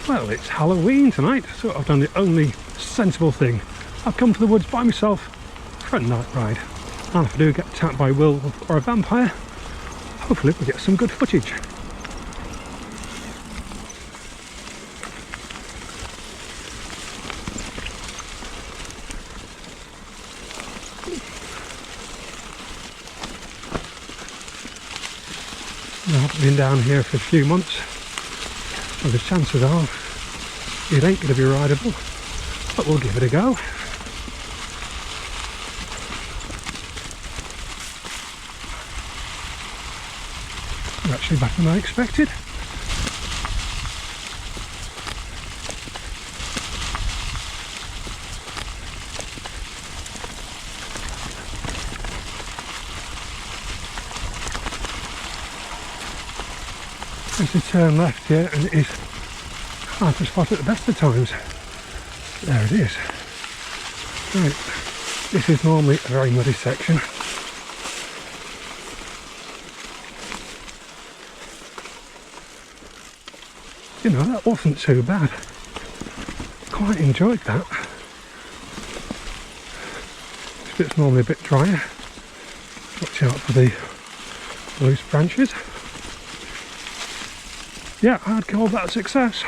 Well, it's Halloween tonight, so I've done the only sensible thing. I've come to the woods by myself for a night ride. And if I do get attacked by a werewolf or a vampire, hopefully we'll get some good footage. I haven't been down here for a few months, so the chances are it ain't going to be rideable, but we'll give it a go. We're actually better than I expected. There's a turn left here, and it is hard to spot at the best of times. There it is. Right, this is normally a very muddy section. You know, that wasn't too bad. Quite enjoyed that. This bit's normally a bit drier. Watch out for the loose branches. Yeah, I'd call that a success.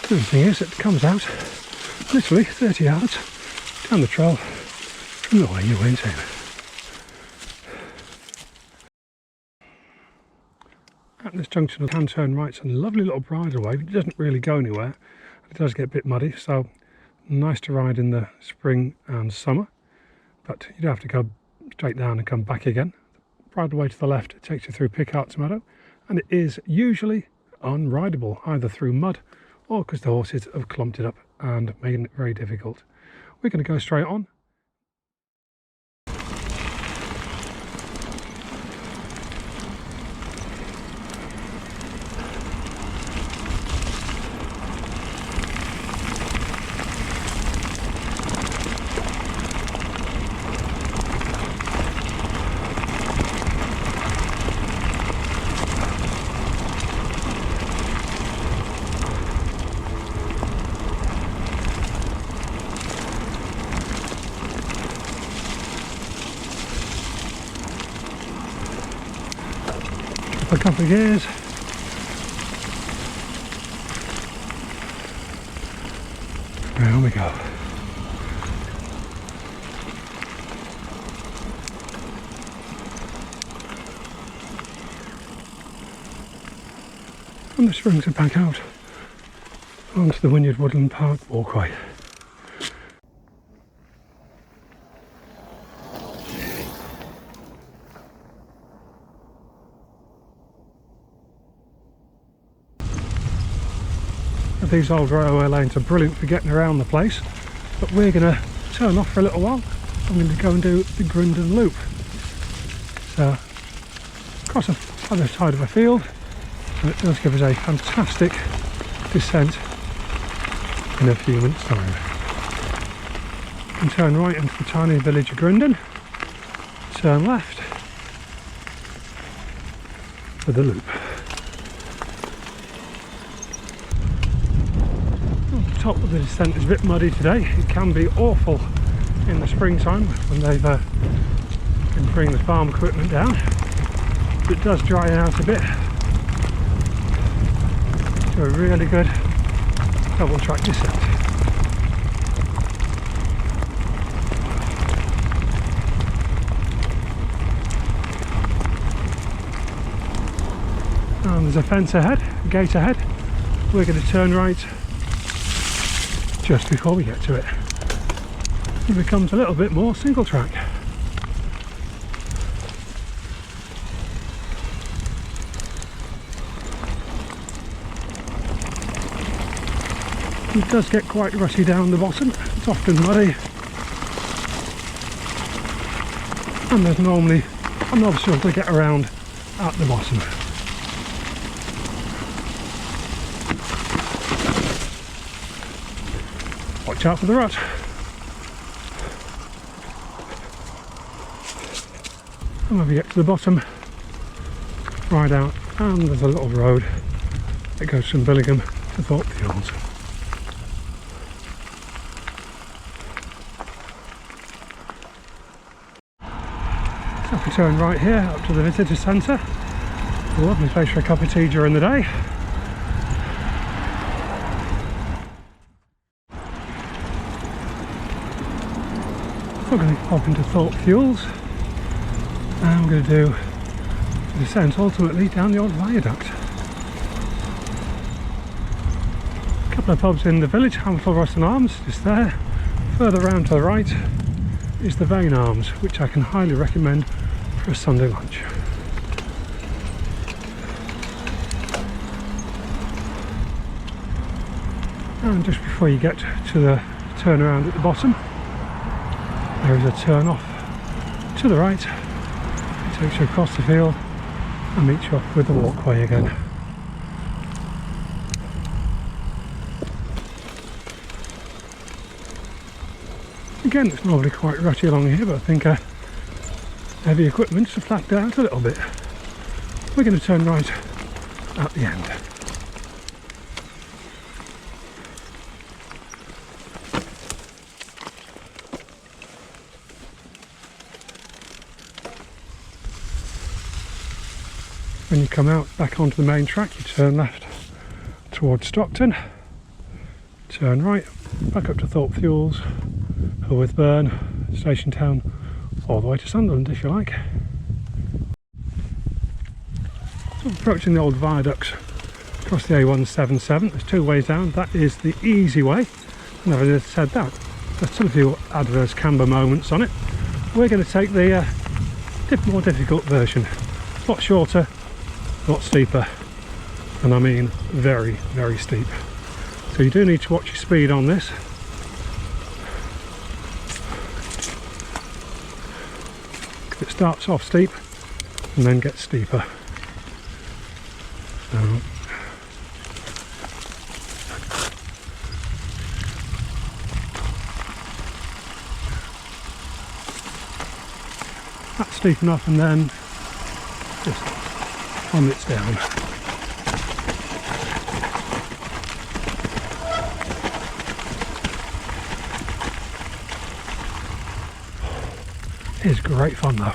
The thing is, it comes out literally 30 yards down the trail from the way you went in. At this junction, I can turn right, and a lovely little bridleway. It doesn't really go anywhere. It does get a bit muddy, so nice to ride in the spring and summer, but you do have to go straight down and come back again. The bridleway to the left takes you through Pickhart's Meadow, and it is usually unrideable, either through mud or because the horses have clumped it up and made it very difficult. We're going to go straight on. A couple of gears. There we go. And the springs are back out onto the Wynyard Woodland Park walkway. These old railway lanes are brilliant for getting around the place, but we're going to turn off for a little while. I'm going to go and do the Grindon Loop. So, across the other side of a field, and it does give us a fantastic descent in a few minutes' time. And turn right into the tiny village of Grindon, turn left for the loop. Top of the descent is a bit muddy today. It can be awful in the springtime when they've been bringing the farm equipment down. But it does dry out a bit. So a really good double track descent. And there's a fence ahead, a gate ahead. We're going to turn right just before we get to it. It becomes a little bit more single track. It does get quite rutty down the bottom. It's often muddy, and there's normally an obstacle to get around at the bottom. Watch out for the rut. And when we get to the bottom, ride out, and there's a little road that goes from Billingham to Thorpe Thewles. So if we turn right here up to the visitor centre, a lovely place for a cup of tea during the day. We're going to pop into Thorpe Thewles, and we're going to do the descent ultimately down the old viaduct. A couple of pubs in the village, Hurworth Burn Arms, just there. Further round to the right is the Vane Arms, which I can highly recommend for a Sunday lunch. And just before you get to the turnaround at the bottom, there is a turn off to the right. It takes you across the field and meets you up with the walkway again. Again, it's normally quite rutty along here, but I think heavy equipment's flattened out a little bit. We're going to turn right at the end. When you come out back onto the main track, you turn left towards Stockton, turn right, back up to Thorpe Thewles, Hurworth Burn, Station Town, all the way to Sunderland if you like. So approaching the old viaducts across the A177, there's two ways down. That is the easy way, and having said that, there's still a few adverse camber moments on it. We're going to take the more difficult version. A lot shorter, a lot steeper, and I mean very, very steep. So you do need to watch your speed on this. It starts off steep and then gets steeper. So that's steep enough, and then just plummets down. It is great fun though.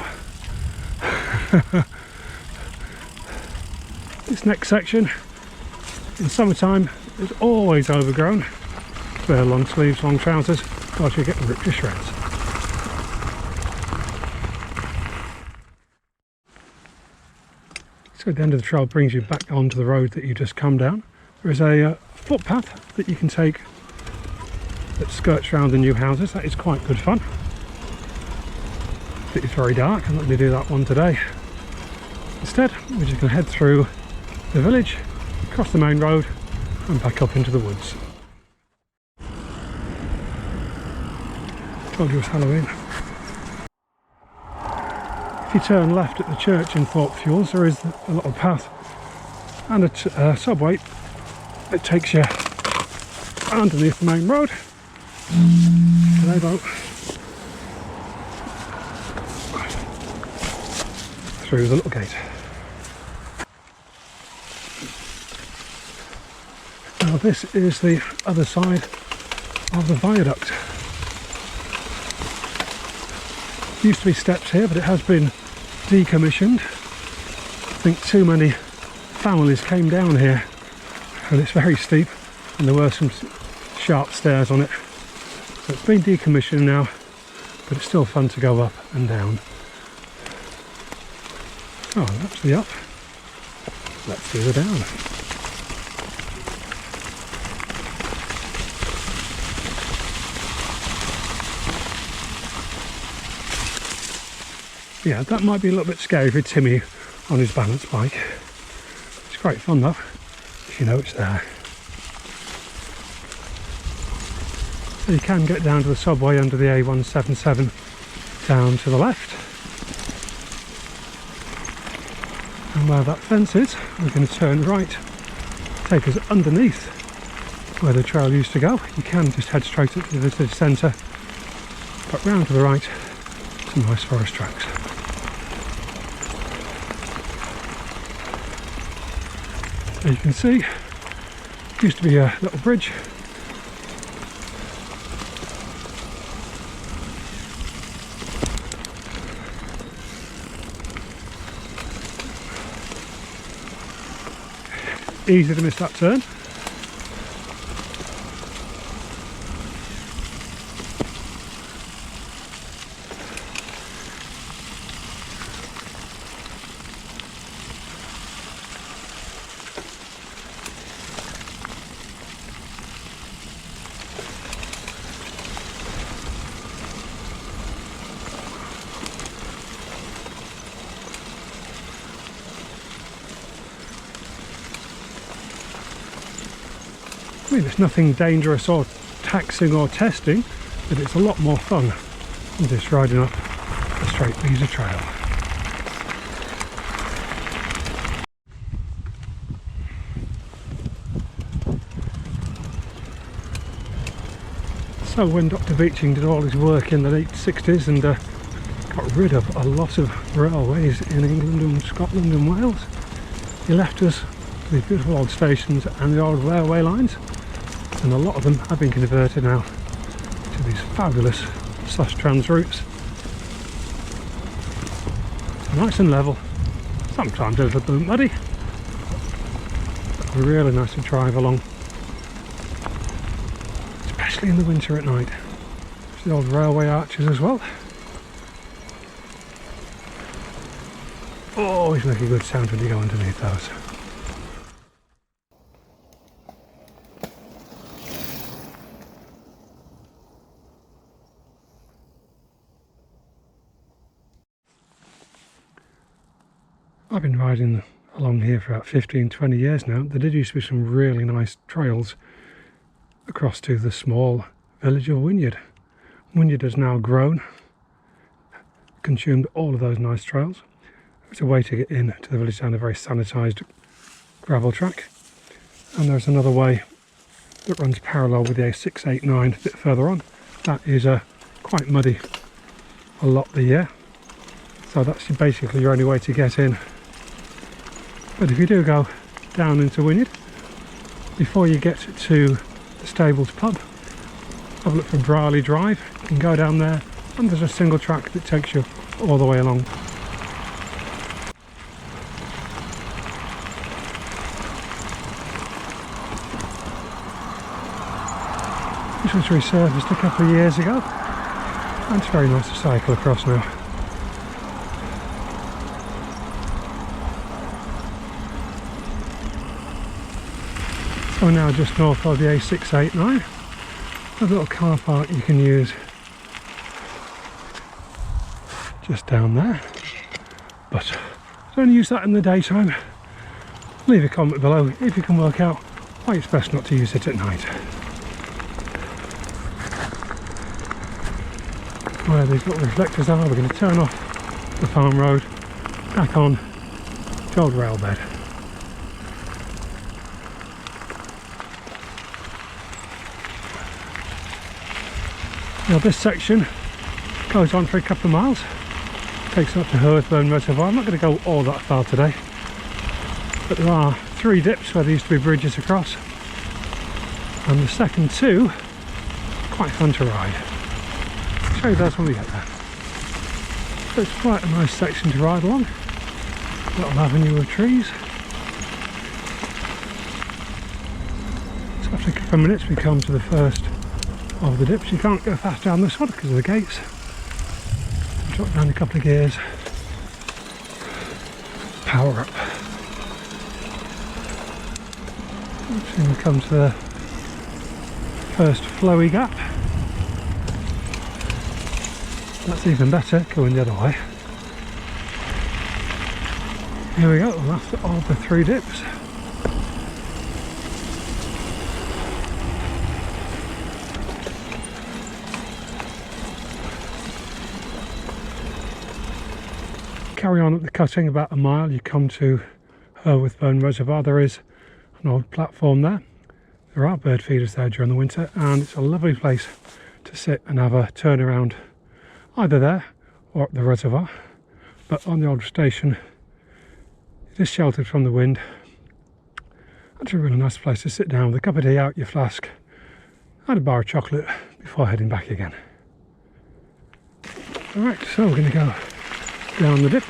This next section in summertime is always overgrown. Wear long sleeves, long trousers, or you're getting ripped to shreds. So at the end of the trail brings you back onto the road that you just come down. There is a footpath that you can take that skirts around the new houses. That is quite good fun. It's very dark, I'm not going to do that one today. Instead, we're just going to head through the village, across the main road and back up into the woods. Told you it was Halloween. If you turn left at the church in Thorpe Thewles, there is a little path and a subway that takes you underneath the main road. They don't. Through the little gate. Now this is the other side of the viaduct. Used to be steps here, but it has been decommissioned. I think too many families came down here, and it's very steep, and there were some sharp stairs on it. So it's been decommissioned now, but it's still fun to go up and down. Oh, that's the up. Let's do the down. Yeah, that might be a little bit scary for Timmy on his balance bike. It's great fun though, if you know it's there. So you can get down to the subway under the A177 down to the left. And where that fence is, we're going to turn right, take us underneath where the trail used to go. You can just head straight up to the visitor centre, but round to the right, some nice forest tracks. As you can see, used to be a little bridge. Easy to miss that turn. I mean, it's nothing dangerous or taxing or testing, but it's a lot more fun than just riding up a straight piece of trail. So when Dr. Beeching did all his work in the late 60s and got rid of a lot of railways in England and Scotland and Wales, he left us these beautiful old stations and the old railway lines, and a lot of them have been converted now to these fabulous Sustrans routes. Nice and level, sometimes a little bit muddy, but really nice to drive along, especially in the winter at night. There's the old railway arches as well. Always make a good sound when you go underneath those. I've been riding along here for about 15-20 years now. There did used to be some really nice trails across to the small village of Wynyard. Wynyard has now grown, consumed all of those nice trails. There's a way to get in to the village down a very sanitised gravel track, and there's another way that runs parallel with the A689 a bit further on. That is quite muddy a lot of the year, so that's basically your only way to get in. But if you do go down into Wynyard, before you get to the Stables pub, have a look for Brierley Drive. You can go down there and there's a single track that takes you all the way along. This was resurfaced a couple of years ago and it's very nice to cycle across now. So we're now just north of the A689. There's a little car park you can use just down there, but don't use that in the daytime. Leave a comment below if you can work out why it's best not to use it at night. Where these little reflectors are, we're going to turn off the farm road, back on the old rail bed. Now this section goes on for a couple of miles, takes up to Hurworth Burn Reservoir. I'm not going to go all that far today, but there are 3 dips where there used to be bridges across, and the second 2 quite fun to ride. I'll show you those when we get there. So it's quite a nice section to ride along, little avenue of trees. So after a couple of minutes we come to the first of the dips. You can't go fast down this one because of the gates. Drop down a couple of gears, power up. Soon we come to the first flowy gap. That's even better, going the other way. Here we go, after all the 3 dips. Carry on at the cutting about a mile, you come to Hurworth Burn Reservoir. There is an old platform there. There are bird feeders there during the winter, and it's a lovely place to sit and have a turn around either there or at the reservoir. But on the old station, it is sheltered from the wind, Actually a really nice place to sit down with a cup of tea out your flask and a bar of chocolate before heading back again. Alright, so we're going to go down the dip.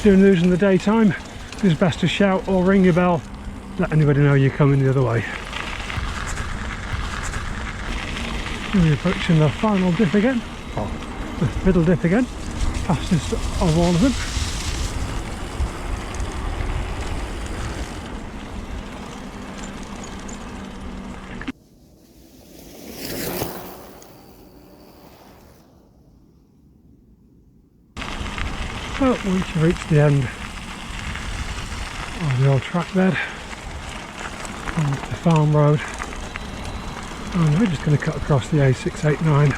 Doing these in the daytime, it's best to shout or ring your bell, let anybody know you're coming the other way. We're approaching the final dip again, or the middle dip again, fastest of all of them. Well, once you reach the end of the old track bed, onto the farm road, and we're just going to cut across the A689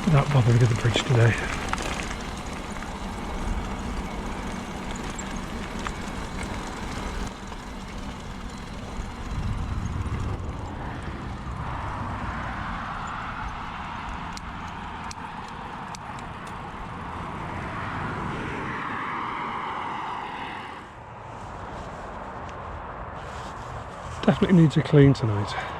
without bothering with the bridge today. Definitely needs a clean tonight.